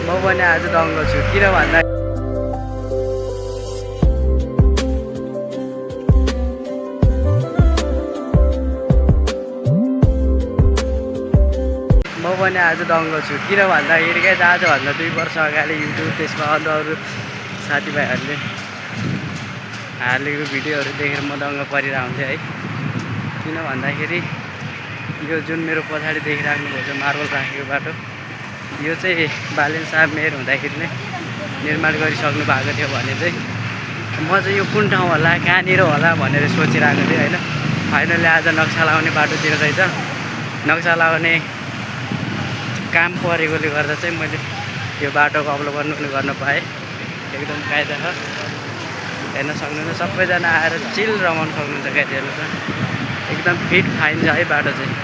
म पनि आज दङ्ग छु किन भन्दा म पनि आज दङ्ग छु किन भन्दाखेरि क्या आजभन्दा 2 वर्ष अगाडि युट्युब त्यसमा अरू साथीभाइहरूले हालेको भिडियोहरू देखेर म दङ्ग परिरहन्थेँ है। किन भन्दाखेरि यो जुन मेरो पछाडि देखिराख्नु भएको मार्बल राखेको बाटो यो चाहिँ बालेन साहब मेयर हुँदाखेरि नै निर्माण गरिसक्नु भएको थियो भने चाहिँ म चाहिँ यो कुन ठाउँ होला कहाँनिर होला भनेर सोचिरहेको थिएँ होइन। फाइनली आज नक्सा लगाउने बाटोतिर रहेछ। नक्सा लगाउने काम परेकोले गर्दा चाहिँ मैले यो बाटोको अवलोकन गर्न पाएँ। एकदम कायदा छ, हेर्न सक्नुहुन्छ सबैजना आएर चिल रमाउन सक्नुहुन्छ। गाडी हेर्नुहोस् न एकदम फिट फाइन छ है बाटो चाहिँ।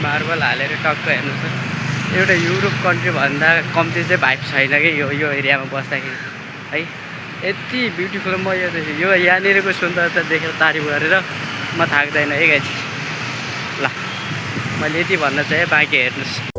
मार्बल हालेर टक्क हेर्नुहोस् न एउटा युरोप कन्ट्री भन्दा कम्ती चाहिँ भाइब छैन कि यो एरियामा बस्दाखेरि है। यति ब्युटिफुल म यो यहाँनिरको सुन्दरता देखेर तारिफ गरेर म थाक्दैन है गाइस। ल मैले यति भन्न चाहेँ, बाँकी हेर्नुहोस्।